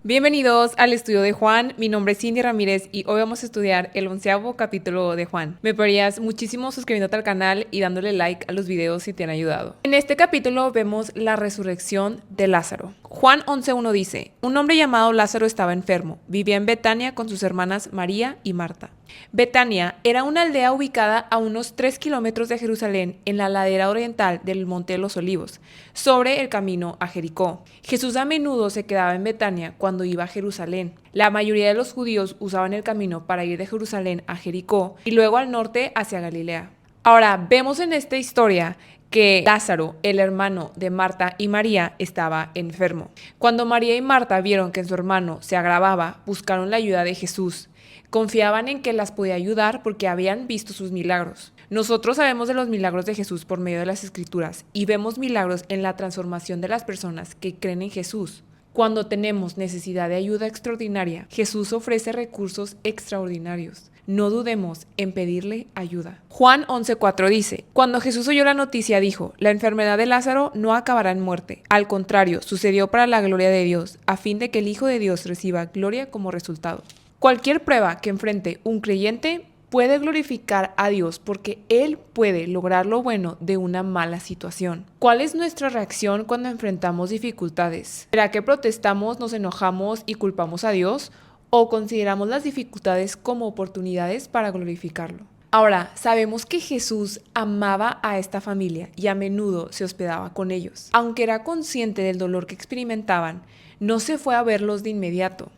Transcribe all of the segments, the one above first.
Bienvenidos al estudio de Juan, mi nombre es Cindy Ramírez y hoy vamos a estudiar el 11º capítulo de Juan. Me apoyarías muchísimo suscribiéndote al canal y dándole like a los videos si te han ayudado. En este capítulo vemos la resurrección de Lázaro. Juan 11:1 dice, un hombre llamado Lázaro estaba enfermo, vivía en Betania con sus hermanas María y Marta. Betania era una aldea ubicada a unos 3 kilómetros de Jerusalén en la ladera oriental del Monte de los Olivos, sobre el camino a Jericó. Jesús a menudo se quedaba en Betania cuando iba a Jerusalén. La mayoría de los judíos usaban el camino para ir de Jerusalén a Jericó y luego al norte hacia Galilea. Ahora, vemos en esta historia que Lázaro, el hermano de Marta y María, estaba enfermo. Cuando María y Marta vieron que su hermano se agravaba, buscaron la ayuda de Jesús. Confiaban en que las podía ayudar porque habían visto sus milagros. Nosotros sabemos de los milagros de Jesús por medio de las Escrituras y vemos milagros en la transformación de las personas que creen en Jesús. Cuando tenemos necesidad de ayuda extraordinaria, Jesús ofrece recursos extraordinarios. No dudemos en pedirle ayuda. Juan 11:4 dice, cuando Jesús oyó la noticia dijo, la enfermedad de Lázaro no acabará en muerte. Al contrario, sucedió para la gloria de Dios, a fin de que el Hijo de Dios reciba gloria como resultado. Cualquier prueba que enfrente un creyente puede glorificar a Dios porque Él puede lograr lo bueno de una mala situación. ¿Cuál es nuestra reacción cuando enfrentamos dificultades? ¿Será que protestamos, nos enojamos y culpamos a Dios? ¿O consideramos las dificultades como oportunidades para glorificarlo? Ahora, sabemos que Jesús amaba a esta familia y a menudo se hospedaba con ellos. Aunque era consciente del dolor que experimentaban, no se fue a verlos de inmediato.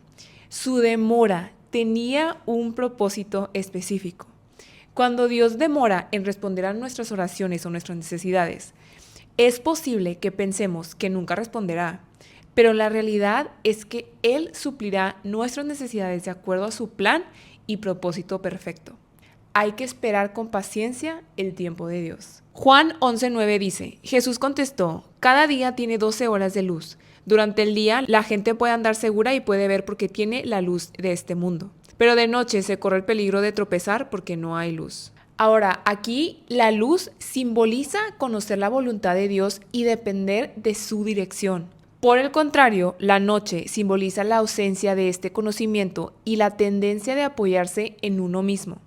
Su demora tenía un propósito específico. Cuando Dios demora en responder a nuestras oraciones o nuestras necesidades, es posible que pensemos que nunca responderá, pero la realidad es que Él suplirá nuestras necesidades de acuerdo a su plan y propósito perfecto. Hay que esperar con paciencia el tiempo de Dios. Juan 11:9 dice, Jesús contestó, cada día tiene 12 horas de luz. Durante el día la gente puede andar segura y puede ver porque tiene la luz de este mundo. Pero de noche se corre el peligro de tropezar porque no hay luz. Ahora, aquí la luz simboliza conocer la voluntad de Dios y depender de su dirección. Por el contrario, la noche simboliza la ausencia de este conocimiento y la tendencia de apoyarse en uno mismo.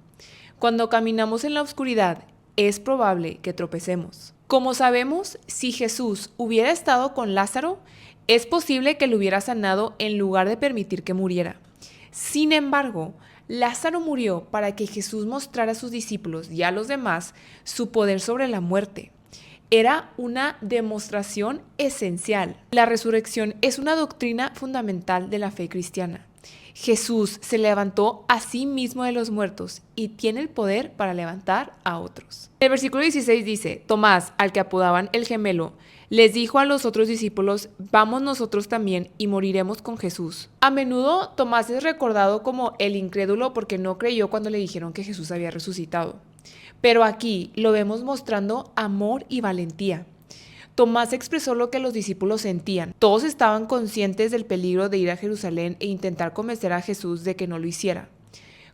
Cuando caminamos en la oscuridad, es probable que tropecemos. Como sabemos, si Jesús hubiera estado con Lázaro, es posible que lo hubiera sanado en lugar de permitir que muriera. Sin embargo, Lázaro murió para que Jesús mostrara a sus discípulos y a los demás su poder sobre la muerte. Era una demostración esencial. La resurrección es una doctrina fundamental de la fe cristiana. Jesús se levantó a sí mismo de los muertos y tiene el poder para levantar a otros. El versículo 16 dice, Tomás, al que apodaban el gemelo, les dijo a los otros discípulos, vamos nosotros también y moriremos con Jesús. A menudo Tomás es recordado como el incrédulo porque no creyó cuando le dijeron que Jesús había resucitado. Pero aquí lo vemos mostrando amor y valentía. Tomás expresó lo que los discípulos sentían. Todos estaban conscientes del peligro de ir a Jerusalén e intentar convencer a Jesús de que no lo hiciera.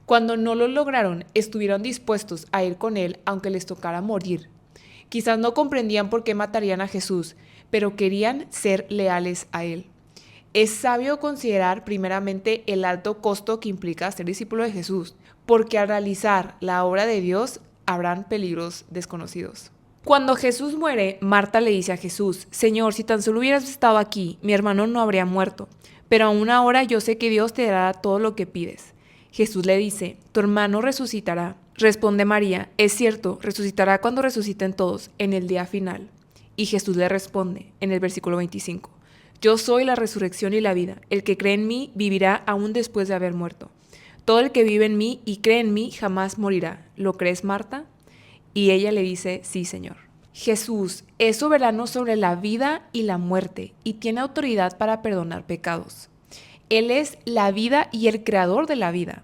Cuando no lo lograron, estuvieron dispuestos a ir con él aunque les tocara morir. Quizás no comprendían por qué matarían a Jesús, pero querían ser leales a él. Es sabio considerar primeramente el alto costo que implica ser discípulo de Jesús, porque al realizar la obra de Dios habrán peligros desconocidos. Cuando Jesús muere, Marta le dice a Jesús, Señor, si tan solo hubieras estado aquí, mi hermano no habría muerto, pero aún ahora yo sé que Dios te dará todo lo que pides. Jesús le dice, tu hermano resucitará. Responde María, es cierto, resucitará cuando resuciten todos, en el día final. Y Jesús le responde, en el versículo 25, yo soy la resurrección y la vida, el que cree en mí vivirá aún después de haber muerto. Todo el que vive en mí y cree en mí jamás morirá. ¿Lo crees, Marta? Y ella le dice, sí, Señor. Jesús es soberano sobre la vida y la muerte y tiene autoridad para perdonar pecados. Él es la vida y el creador de la vida.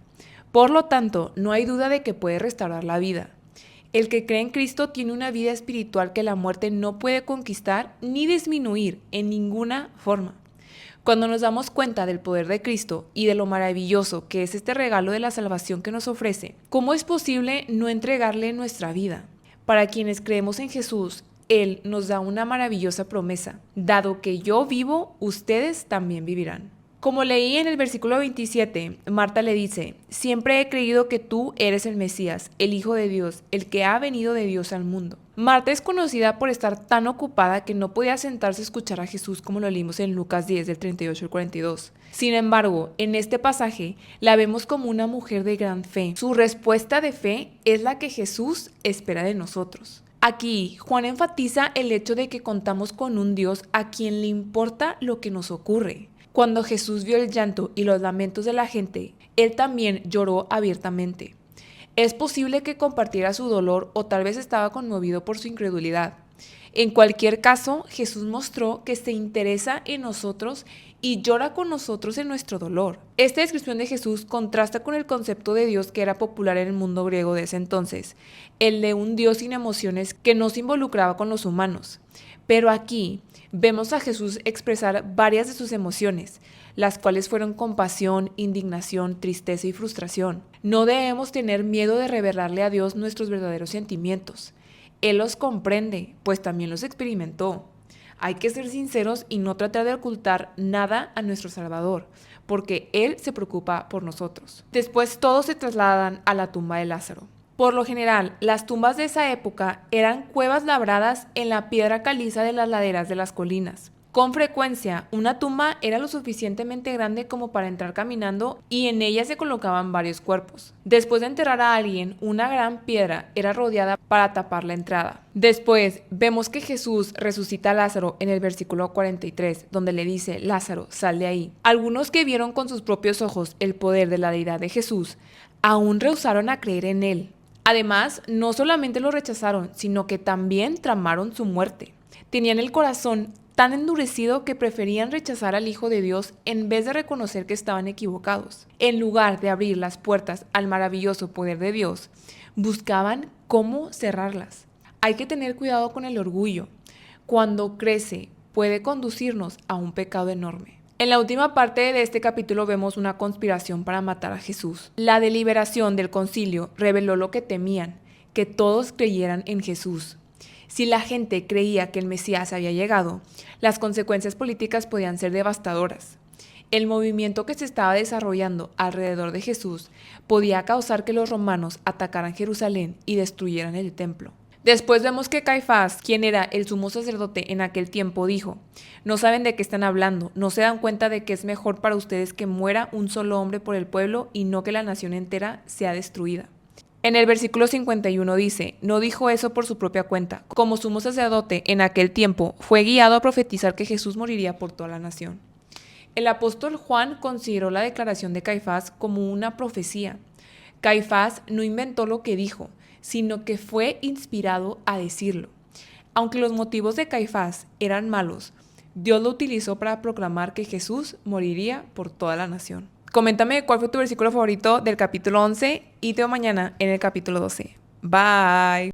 Por lo tanto, no hay duda de que puede restaurar la vida. El que cree en Cristo tiene una vida espiritual que la muerte no puede conquistar ni disminuir en ninguna forma. Cuando nos damos cuenta del poder de Cristo y de lo maravilloso que es este regalo de la salvación que nos ofrece, ¿cómo es posible no entregarle nuestra vida? Para quienes creemos en Jesús, Él nos da una maravillosa promesa. Dado que yo vivo, ustedes también vivirán. Como leí en el versículo 27, Marta le dice, siempre he creído que tú eres el Mesías, el Hijo de Dios, el que ha venido de Dios al mundo. Marta es conocida por estar tan ocupada que no podía sentarse a escuchar a Jesús como lo leímos en Lucas 10 del 38 al 42. Sin embargo, en este pasaje la vemos como una mujer de gran fe. Su respuesta de fe es la que Jesús espera de nosotros. Aquí, Juan enfatiza el hecho de que contamos con un Dios a quien le importa lo que nos ocurre. Cuando Jesús vio el llanto y los lamentos de la gente, él también lloró abiertamente. Es posible que compartiera su dolor o tal vez estaba conmovido por su incredulidad. En cualquier caso, Jesús mostró que se interesa en nosotros y llora con nosotros en nuestro dolor. Esta descripción de Jesús contrasta con el concepto de Dios que era popular en el mundo griego de ese entonces, el de un Dios sin emociones que no se involucraba con los humanos. Pero aquí vemos a Jesús expresar varias de sus emociones, las cuales fueron compasión, indignación, tristeza y frustración. No debemos tener miedo de revelarle a Dios nuestros verdaderos sentimientos. Él los comprende, pues también los experimentó. Hay que ser sinceros y no tratar de ocultar nada a nuestro Salvador, porque Él se preocupa por nosotros. Después todos se trasladan a la tumba de Lázaro. Por lo general, las tumbas de esa época eran cuevas labradas en la piedra caliza de las laderas de las colinas. Con frecuencia, una tumba era lo suficientemente grande como para entrar caminando y en ella se colocaban varios cuerpos. Después de enterrar a alguien, una gran piedra era rodeada para tapar la entrada. Después, vemos que Jesús resucita a Lázaro en el versículo 43, donde le dice, Lázaro, sal de ahí. Algunos que vieron con sus propios ojos el poder de la deidad de Jesús, aún rehusaron a creer en él. Además, no solamente lo rechazaron, sino que también tramaron su muerte. Tenían el corazón tan endurecido que preferían rechazar al Hijo de Dios en vez de reconocer que estaban equivocados. En lugar de abrir las puertas al maravilloso poder de Dios, buscaban cómo cerrarlas. Hay que tener cuidado con el orgullo. Cuando crece, puede conducirnos a un pecado enorme. En la última parte de este capítulo vemos una conspiración para matar a Jesús. La deliberación del concilio reveló lo que temían, que todos creyeran en Jesús. Si la gente creía que el Mesías había llegado, las consecuencias políticas podían ser devastadoras. El movimiento que se estaba desarrollando alrededor de Jesús podía causar que los romanos atacaran Jerusalén y destruyeran el templo. Después vemos que Caifás, quien era el sumo sacerdote en aquel tiempo, dijo, no saben de qué están hablando, no se dan cuenta de que es mejor para ustedes que muera un solo hombre por el pueblo y no que la nación entera sea destruida. En el versículo 51 dice, no dijo eso por su propia cuenta. Como sumo sacerdote en aquel tiempo, fue guiado a profetizar que Jesús moriría por toda la nación. El apóstol Juan consideró la declaración de Caifás como una profecía. Caifás no inventó lo que dijo, sino que fue inspirado a decirlo. Aunque los motivos de Caifás eran malos, Dios lo utilizó para proclamar que Jesús moriría por toda la nación. Coméntame cuál fue tu versículo favorito del capítulo 11 y te veo mañana en el capítulo 12. Bye.